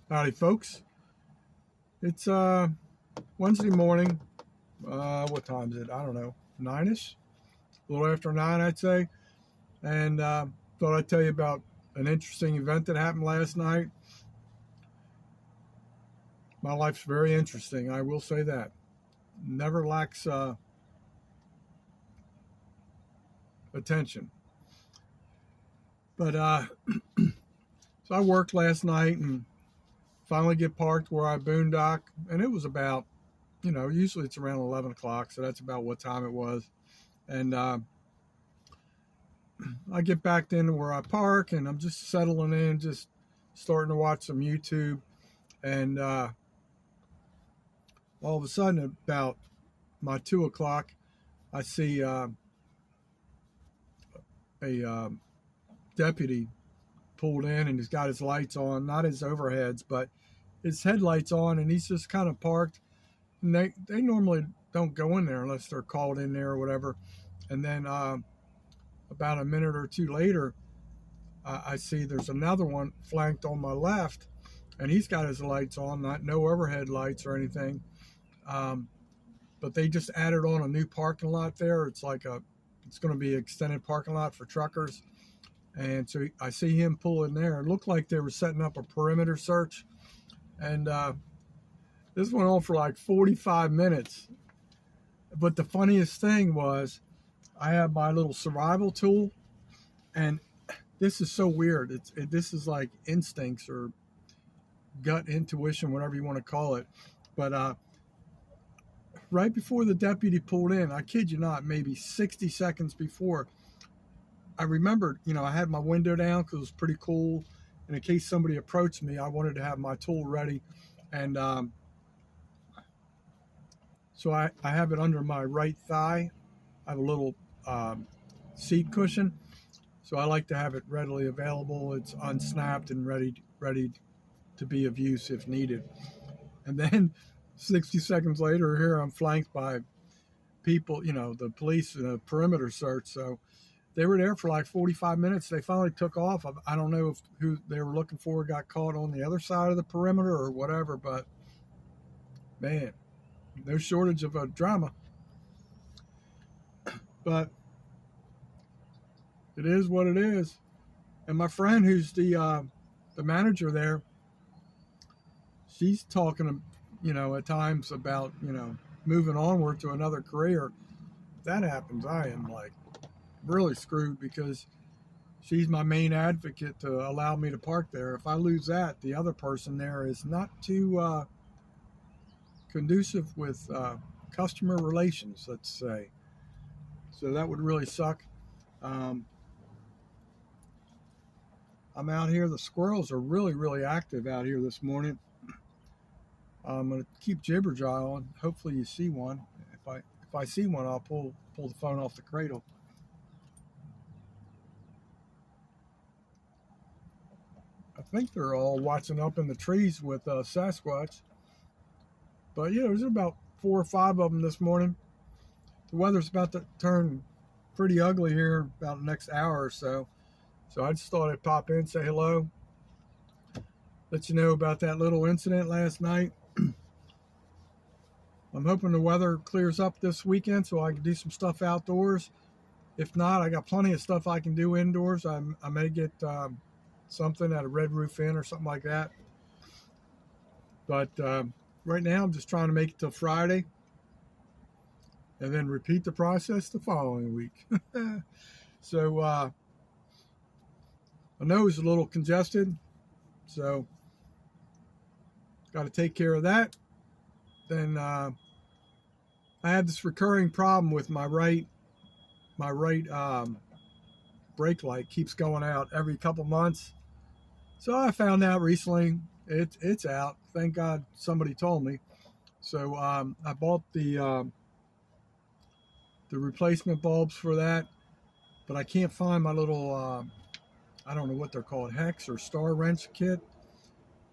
Howdy, folks. It's Wednesday morning. What time is it? I don't know. 9ish? A little after 9, I'd say. And thought I'd tell you about an interesting event that happened last night. My life's very interesting, I will say that. Never lacks attention. But so I worked last night and finally get parked where I boondock. And it was about, usually it's around 11 o'clock. So that's about what time it was. And I get back into where I park and I'm just settling in, just starting to watch some YouTube. And all of a sudden, about my 2 o'clock, I see a deputy pulled in and he's got his lights on, not his overheads, but his headlights on, and he's just kind of parked. And they normally don't go in there unless they're called in there or whatever. And then about a minute or two later, I see there's another one flanked on my left, and he's got his lights on, no overhead lights or anything. But they just added on a new parking lot there. It's going to be an extended parking lot for truckers. And so I see him pull in there. It looked like they were setting up a perimeter search. And this went on for like 45 minutes. But the funniest thing was I have my little survival tool, and this is so weird. This is like instincts or gut intuition, whatever you want to call it. But right before the deputy pulled in, I kid you not, maybe 60 seconds before, I remembered, I had my window down because it was pretty cool. And in case somebody approached me, I wanted to have my tool ready. And so I have it under my right thigh. I have a little seat cushion. So I like to have it readily available. It's unsnapped and ready to be of use if needed. And then 60 seconds later, here I'm flanked by people, the police in a perimeter search. So they were there for like 45 minutes. They finally took off. I don't know if who they were looking for got caught on the other side of the perimeter or whatever, but man, no shortage of a drama. But it is what it is. And my friend, who's the manager there, she's talking, at times about, moving onward to another career. If that happens, I am like really screwed because she's my main advocate to allow me to park there. If I lose that, the other person there is not too conducive with customer relations, let's say. So that would really suck. I'm out here. The squirrels are really, really active out here this morning. I'm going to keep Jibberjaw on. Hopefully you see one. If I see one, I'll pull the phone off the cradle. I think they're all watching up in the trees with Sasquatch. But yeah, there's about 4 or 5 of them this morning. The weather's about to turn pretty ugly here about the next hour or so. So I just thought I'd pop in, say hello, let you know about that little incident last night. I'm hoping the weather clears up this weekend so I can do some stuff outdoors. If not, I got plenty of stuff I can do indoors. I may get something at a Red Roof Inn or something like that. But right now, I'm just trying to make it till Friday and then repeat the process the following week. So my nose is a little congested, so got to take care of that. Then I have this recurring problem with my right brake light keeps going out every couple months. So I found out recently it's out. Thank God somebody told me. So I bought the replacement bulbs for that, but I can't find my little I don't know what they're called, hex or star wrench kit.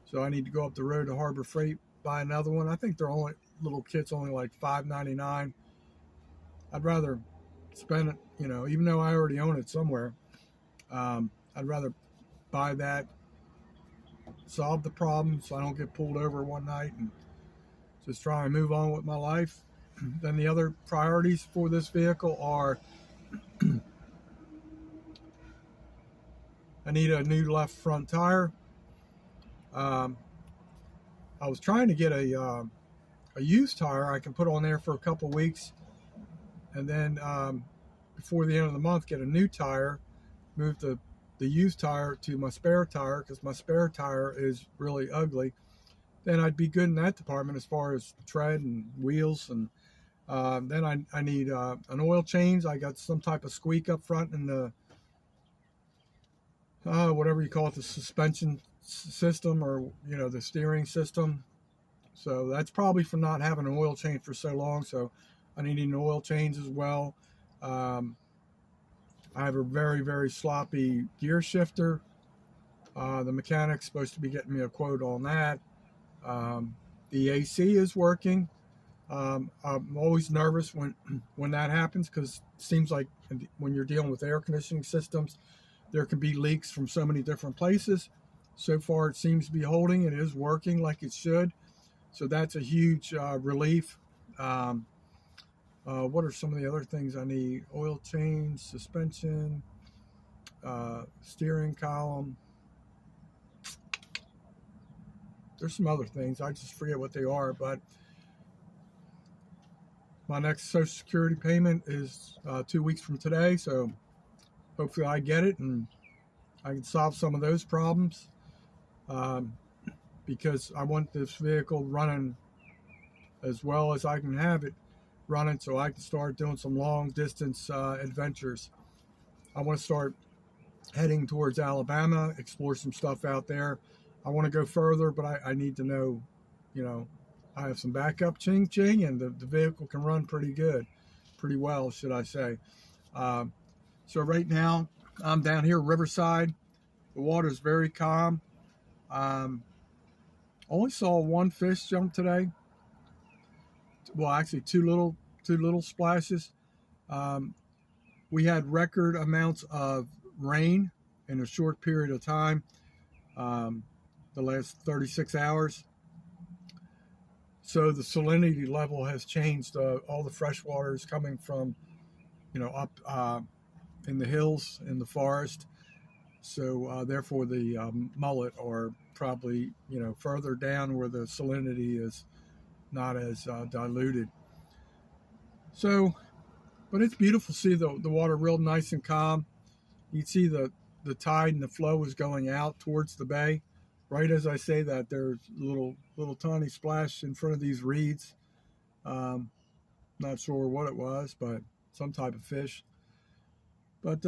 So I need to go up the road to Harbor Freight, buy another one. I think they're only little kits, only like $5.99. I'd rather spend it, even though I already own it somewhere. I'd rather buy that solve the problem so I don't get pulled over one night and just try and move on with my life. Then the other priorities for this vehicle are I need a new left front tire. I was trying to get a used tire I can put on there for a couple weeks, and then before the end of the month get a new tire, move the used tire to my spare tire because my spare tire is really ugly. Then I'd be good in that department as far as tread and wheels. And then I need an oil change. I got some type of squeak up front in the whatever you call it, the suspension system, or the steering system. So that's probably from not having an oil change for so long. So I need an oil change as well. I have a very, very sloppy gear shifter. The mechanic's supposed to be getting me a quote on that. The AC is working. I'm always nervous when that happens, because it seems like when you're dealing with air conditioning systems, there can be leaks from so many different places. So far, it seems to be holding. It is working like it should. So that's a huge relief. What are some of the other things I need? Oil change, suspension, steering column. There's some other things. I just forget what they are. But my next Social Security payment is 2 weeks from today. So hopefully I get it and I can solve some of those problems. Because I want this vehicle running as well as I can have it running, so I can start doing some long distance adventures. I want to start heading towards Alabama, explore some stuff out there. I want to go further, but I need to know, I have some backup ching, and the vehicle can run pretty well, should I say. So right now I'm down here Riverside. The water is very calm. Only saw one fish jump today. Well, actually two little splashes. We had record amounts of rain in a short period of time, the last 36 hours. So the salinity level has changed. All the fresh water is coming from, up in the hills, in the forest. So therefore the mullet are probably, further down where the salinity is not as diluted. So, but it's beautiful to see the water real nice and calm. You can see the tide and the flow is going out towards the bay. Right as I say that, there's little tiny splash in front of these reeds. Not sure what it was, but some type of fish. But,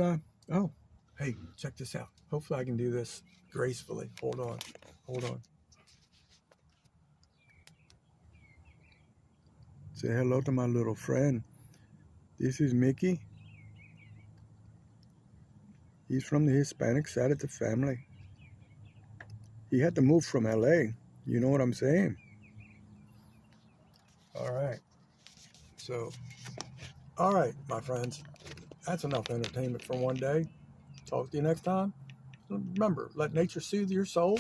oh, hey, check this out. Hopefully I can do this gracefully. Hold on. Say hello to my little friend. This is Mickey. He's from the Hispanic side of the family. He had to move from LA. You know what I'm saying? All right. So, all right, my friends. That's enough entertainment for one day. Talk to you next time. Remember, let nature soothe your soul.